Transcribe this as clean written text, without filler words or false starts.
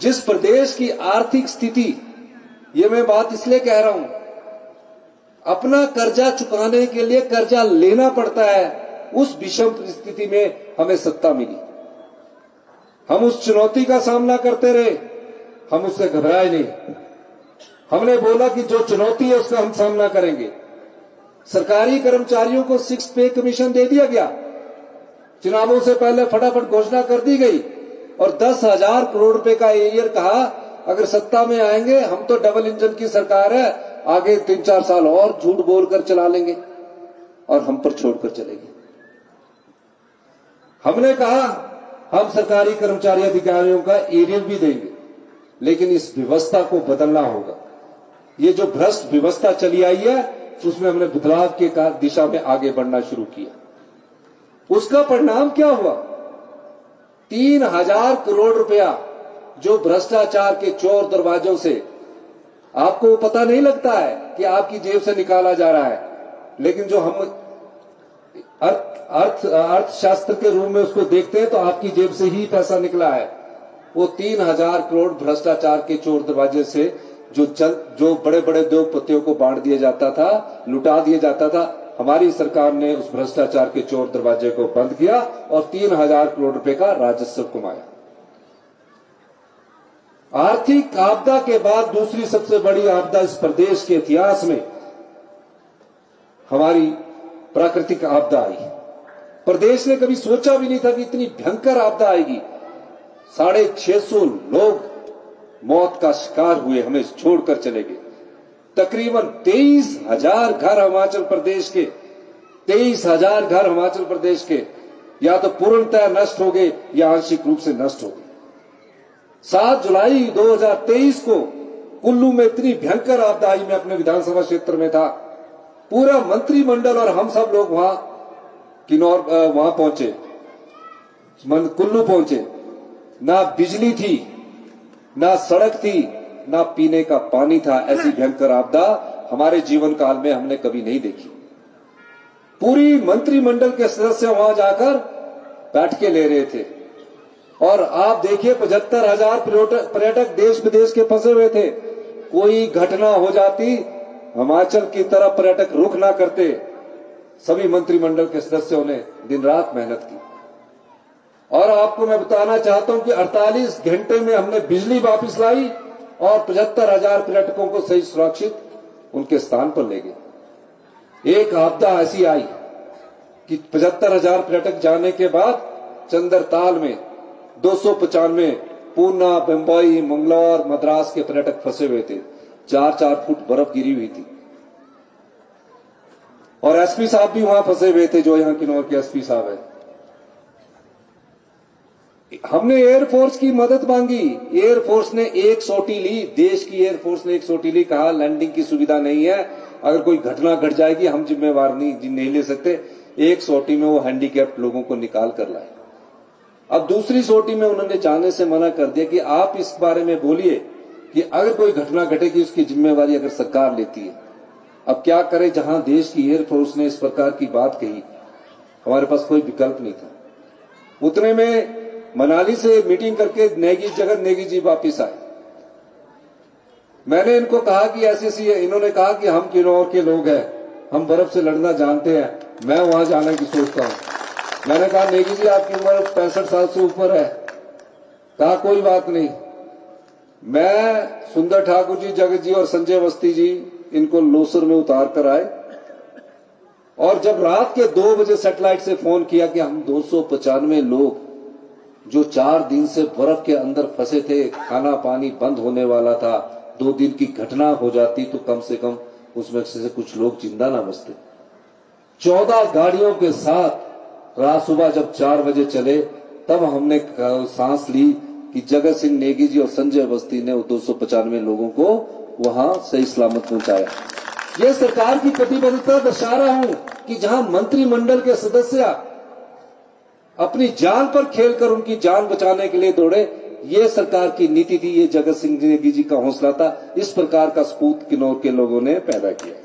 जिस प्रदेश की आर्थिक स्थिति, ये मैं बात इसलिए कह रहा हूं, अपना कर्जा चुकाने के लिए कर्जा लेना पड़ता है, उस विषम परिस्थिति में हमें सत्ता मिली। हम उस चुनौती का सामना करते रहे, हम उससे घबराए नहीं। हमने बोला कि जो चुनौती है उसका हम सामना करेंगे। सरकारी कर्मचारियों को 6 पे कमीशन दे दिया गया, चुनावों से पहले फटाफट घोषणा कर दी गई और 10,000 करोड़ रुपए का एरियर कहा, अगर सत्ता में आएंगे हम तो डबल इंजन की सरकार है, आगे 3-4 साल और झूठ बोलकर चला लेंगे और हम पर छोड़कर चलेंगे। हमने कहा हम सरकारी कर्मचारी अधिकारियों का एरियर भी देंगे, लेकिन इस व्यवस्था को बदलना होगा। ये जो भ्रष्ट व्यवस्था चली आई है उसमें हमने बदलाव के दिशा में आगे बढ़ना शुरू किया। उसका परिणाम क्या हुआ? 3,000 करोड़ रुपया जो भ्रष्टाचार के चोर दरवाजों से, आपको पता नहीं लगता है कि आपकी जेब से निकाला जा रहा है, लेकिन जो हम अर्थशास्त्र के रूप में उसको देखते हैं तो आपकी जेब से ही पैसा निकला है। वो 3,000 करोड़ भ्रष्टाचार के चोर दरवाजे से जो बड़े बड़े उद्योगपतियों को बांट दिया जाता था, लुटा दिया जाता था, हमारी सरकार ने उस भ्रष्टाचार के चोर दरवाजे को बंद किया और 3,000 करोड़ रुपए का राजस्व कमाया। आर्थिक आपदा के बाद दूसरी सबसे बड़ी आपदा इस प्रदेश के इतिहास में हमारी प्राकृतिक आपदा आई। प्रदेश ने कभी सोचा भी नहीं था कि इतनी भयंकर आपदा आएगी। 650 लोग मौत का शिकार हुए, हमें छोड़कर चले गए। तकरीबन 23,000 घर हिमाचल प्रदेश के 23,000 घर हिमाचल प्रदेश के या तो पूर्णतः नष्ट हो गए या आंशिक रूप से नष्ट हो गए। 7 जुलाई 2023 को कुल्लू में इतनी भयंकर आपदा आई, मैं अपने विधानसभा क्षेत्र में था। पूरा मंत्रिमंडल और हम सब लोग वहां पहुंचे, कुल्लू पहुंचे। ना बिजली थी, ना सड़क थी, ना पीने का पानी था। ऐसी भयंकर आपदा हमारे जीवन काल में हमने कभी नहीं देखी। पूरी मंत्रिमंडल के सदस्य वहां जाकर बैठ के ले रहे थे और आप देखिए 75,000 पर्यटक देश विदेश के फंसे हुए थे। कोई घटना हो जाती, हिमाचल की तरफ पर्यटक रुख ना करते। सभी मंत्रिमंडल के सदस्यों ने दिन रात मेहनत की और आपको मैं बताना चाहता हूं कि 48 घंटे में हमने बिजली वापस लाई और 75,000 पर्यटकों को सही सुरक्षित उनके स्थान पर ले गए। एक आपदा ऐसी आई कि 75,000 पर्यटक जाने के बाद चंद्रताल में 295 पूना, मुंबई, मंगलौर, मद्रास के पर्यटक फंसे हुए थे। 4-4 फुट बर्फ गिरी हुई थी और एसपी साहब भी वहां फंसे हुए थे, जो यहां किन्नौर के एसपी साहब है। हमने एयरफोर्स की मदद मांगी, एयरफोर्स ने एक सोटी ली, देश की एयरफोर्स ने एक सोटी ली। कहा लैंडिंग की सुविधा नहीं है, अगर कोई घटना घट जाएगी हम जिम्मेवार नहीं ले सकते। एक सोटी में वो हैंडीकैप्ड लोगों को निकाल कर लाए। अब दूसरी सोटी में उन्होंने जाने से मना कर दिया कि आप इस बारे में बोलिए कि अगर कोई घटना घटेगी उसकी जिम्मेवारी अगर सरकार लेती है। अब क्या करें, जहां देश की एयरफोर्स ने इस प्रकार की बात कही, हमारे पास कोई विकल्प नहीं था। उतने में मनाली से मीटिंग करके जगत नेगी जी वापिस आए। मैंने इनको कहा कि ऐसी है, इन्होंने कहा कि हम किन्नौर के लोग हैं, हम बर्फ से लड़ना जानते हैं, मैं वहां जाने की सोचता हूं। मैंने कहा नेगी जी आपकी उम्र 65 साल से ऊपर है। कहा कोई बात नहीं, मैं सुंदर ठाकुर जी, जगत जी और संजय अवस्थी जी इनको लोसर में उतार कर आए और जब रात के 2 बजे सैटेलाइट से फोन किया कि हम 295 लोग जो 4 दिन से बर्फ के अंदर फंसे थे, खाना पानी बंद होने वाला था, 2 दिन की घटना हो जाती तो कम से कम उसमें से कुछ लोग जिंदा ना बचते। 14 गाड़ियों के साथ रात सुबह जब 4 बजे चले तब हमने सांस ली कि जगत सिंह नेगी जी और संजय अवस्थी ने 295 लोगों को वहां सही सलामत पहुंचाया। ये सरकार की प्रतिबद्धता दर्शा रहा हूं कि जहां मंत्रिमंडल के सदस्य अपनी जान पर खेलकर उनकी जान बचाने के लिए दौड़े, ये सरकार की नीति थी, ये जगत सिंह नेगी जी का हौसला था। इस प्रकार का सपूत किन्नौर के लोगों ने पैदा किया।